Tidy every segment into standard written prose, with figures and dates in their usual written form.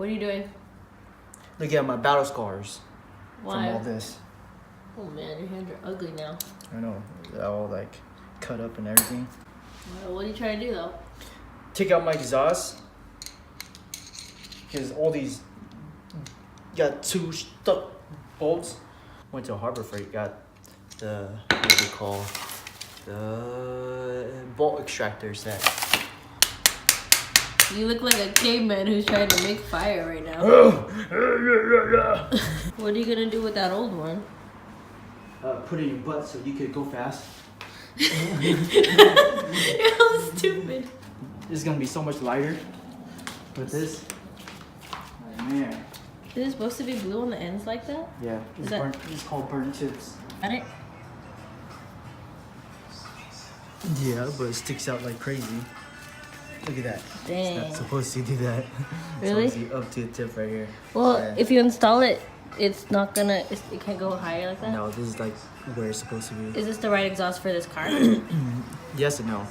What are you doing? Looking at my battle scars. Why? From all this. Oh man, your hands are ugly now. I know. They're all like cut up and everything. Well, what are you trying to do though? Take out my exhaust. Because all these got 2 stuck bolts. Went to Harbor Freight, got the, what do they call, the bolt extractor set. You look like a caveman who's trying to make fire right now. What are you gonna do with that old one? Put it in your butt so you could go fast. You're so stupid. It's gonna be so much lighter with this. Oh, man. Is it supposed to be blue on the ends like that? Yeah, it's called burnt tips. Got it? Yeah, but it sticks out like crazy. Look at that. Dang. It's not supposed to do that. Really? It's supposed to be up to the tip right here. Well, Yeah. if you install it, it's not gonna, it can't go higher like that? No, this is like where it's supposed to be. Is this the right exhaust for this car? Yes and no.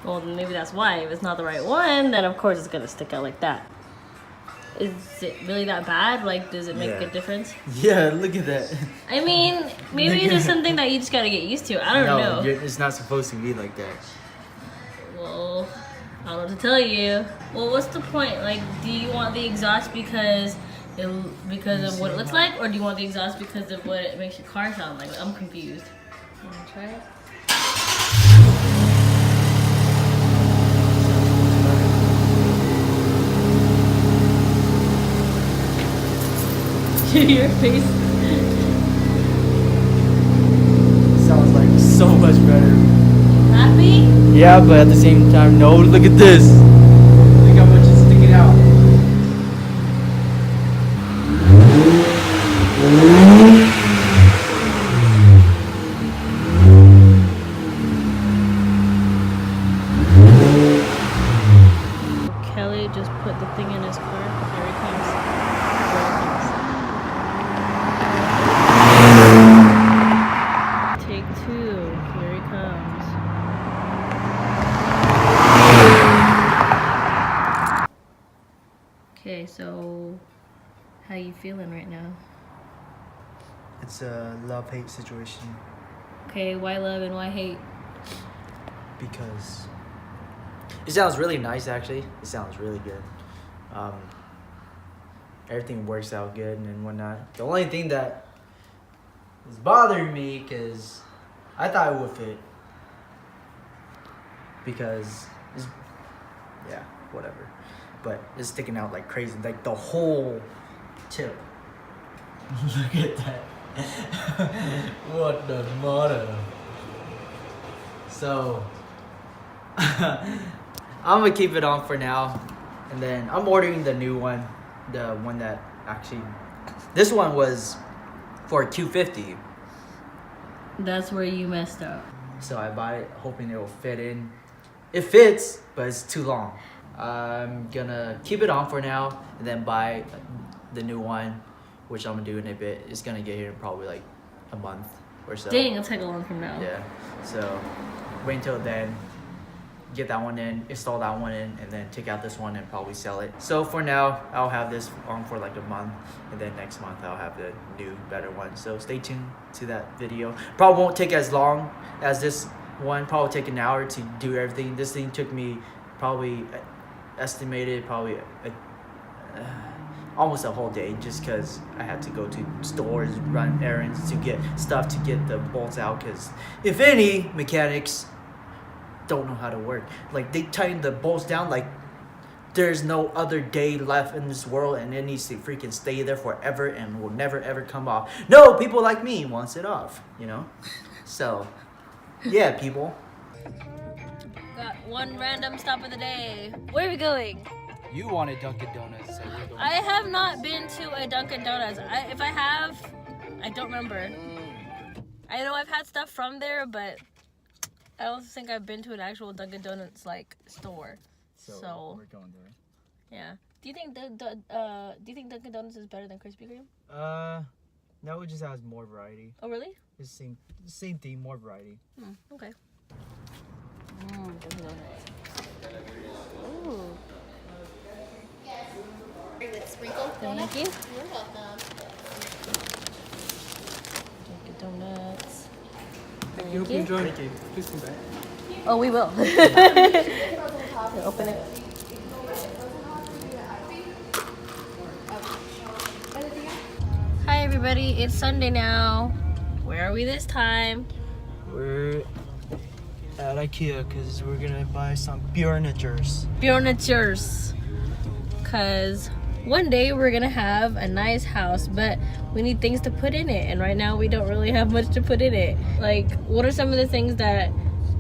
Well, maybe that's why. If it's not the right one, then of course it's gonna stick out like that. Is it really that bad? Like, does it make a difference? Yeah, look at that. I mean, maybe it's just something that you just gotta get used to. I don't know. It's not supposed to be like that. Well, I don't know what to tell you. Well, what's the point? Like, do you want the exhaust because of what it looks like, or do you want the exhaust because of what it makes your car sound like? I'm confused. You wanna try it? Your face. Sounds like so much better. Happy? Yeah, but at the same time, no. Look at this. Look how much is sticking out. Kelly just put the thing in his car. Here he comes. Take 2. Here he comes. Okay, so how you feeling right now? It's a love-hate situation Okay, why love and why hate? because it sounds really nice. Actually, it sounds really good. Everything works out good and whatnot. The only thing that is bothering me because I thought it would fit because it's, yeah, whatever. But it's sticking out like crazy, like the whole tip. Look at that. What the mother? So I'm gonna keep it on for now, and then I'm ordering the new one, the one that actually, this one was for Q50. That's where you messed up. So I bought it hoping it will fit in. It fits, but it's too long. I'm gonna keep it on for now and then buy the new one, which I'm gonna do in a bit. It's gonna get here in probably like a month or so. Dang, it'll take a long from now. Yeah, so wait until then, get that one in, install that one in, and then take out this one and probably sell it. So for now, I'll have this on for like a month, and then next month I'll have the new, better one. So stay tuned to that video. Probably won't take as long as this one, probably take an hour to do everything. This thing took me probably, estimated probably almost a whole day, just because I had to go to stores, run errands to get stuff to get the bolts out, because if any mechanics don't know how to work, like they tighten the bolts down like there's no other day left in this world, and it needs to freaking stay there forever and will never ever come off. No, people like me wants it off, you know. So yeah, people. Got one random stop of the day. Where are we going? You wanted Dunkin' Donuts, so we're going. I have not been to a Dunkin' Donuts. If I have, I don't remember. I know I've had stuff from there, but I don't think I've been to an actual Dunkin' Donuts like store. So we're going there. Yeah. Do you think Dunkin' Donuts is better than Krispy Kreme? No, it just has more variety. Oh really? It's the same thing, more variety. Okay. Dunkin' Donuts. Ooh. With sprinkle Thank donut? you. You're welcome. Dunkin' Donuts. You Thank hope you you. enjoy. Thank you. Please come back. Oh, we will. Open it. Hi everybody, it's Sunday now. Where are we this time? We're at Ikea because we're gonna buy some furnitures. Furnitures. Cause one day we're gonna have a nice house, but we need things to put in it, and right now we don't really have much to put in it. Like, what are some of the things that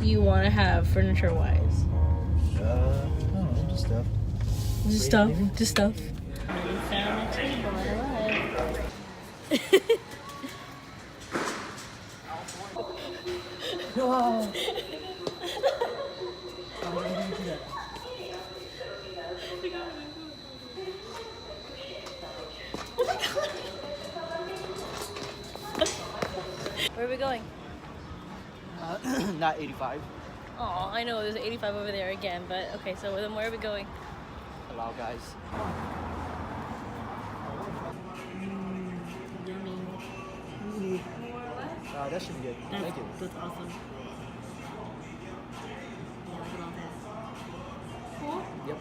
you want to have furniture wise? I don't know, just stuff. Just Wait, stuff. maybe? Just stuff. We found a table. Wow. Where are we going? Not 85. Oh, I know there's 85 over there again, but okay, so then where are we going? Allow guys. That should be good. Thank you. That's awesome. Yep.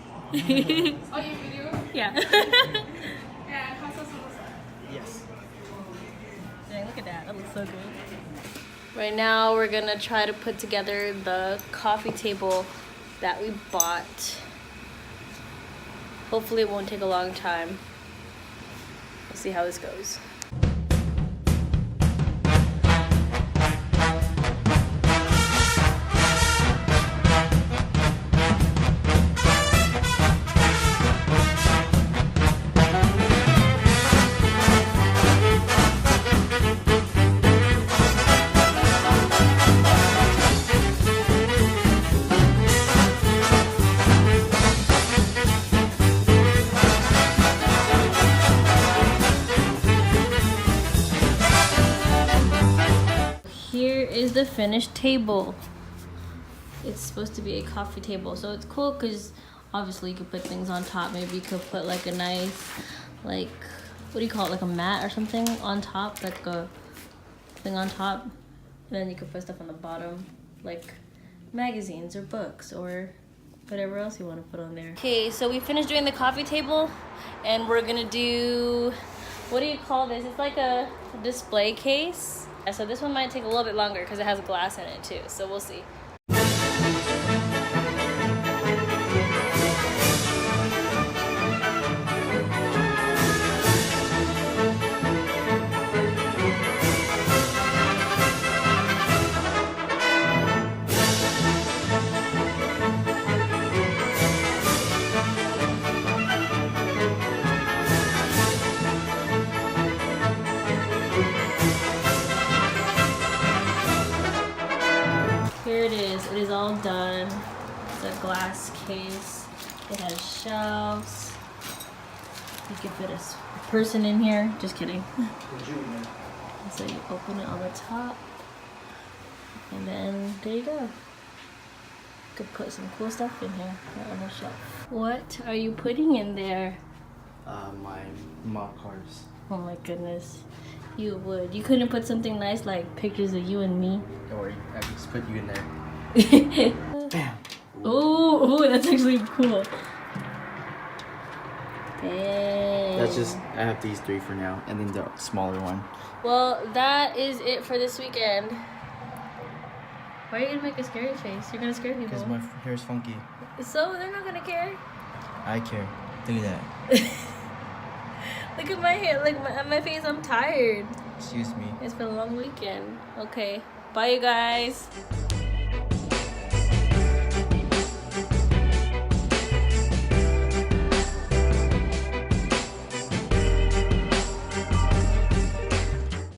Oh, you video? Yeah. Yeah, how's this? Yes. Dang, look at that. That looks so good. Right now, we're gonna try to put together the coffee table that we bought. Hopefully, it won't take a long time. We'll see how this goes. Here is the finished table. It's supposed to be a coffee table, so it's cool because obviously you could put things on top. Maybe you could put like a nice, like, what do you call it, like a mat or something on top, like a thing on top. And then you could put stuff on the bottom, like magazines or books or whatever else you want to put on there. Okay, so we finished doing the coffee table, and we're gonna do, what do you call this? It's like a display case. So this one might take a little bit longer because it has glass in it too, so we'll see. Here it is. It is all done. It's a glass case. It has shelves. You can fit a person in here. Just kidding. So you open it on the top, and then there you go. You could put some cool stuff in here right on the shelf. What are you putting in there? My mock cars. Oh my goodness. You would. You couldn't put something nice like pictures of you and me? Don't worry, I can just put you in there. Bam. Oh, that's actually cool. Dang. That's just, I have these 3 for now, and then the smaller one. Well, that is it for this weekend. Why are you gonna make a scary face? You're gonna scare people. Because my hair's funky. So they're not gonna care. I care. Look at that. Look at my hair. Like my face. I'm tired. Excuse me. It's been a long weekend. Okay. Bye, you guys.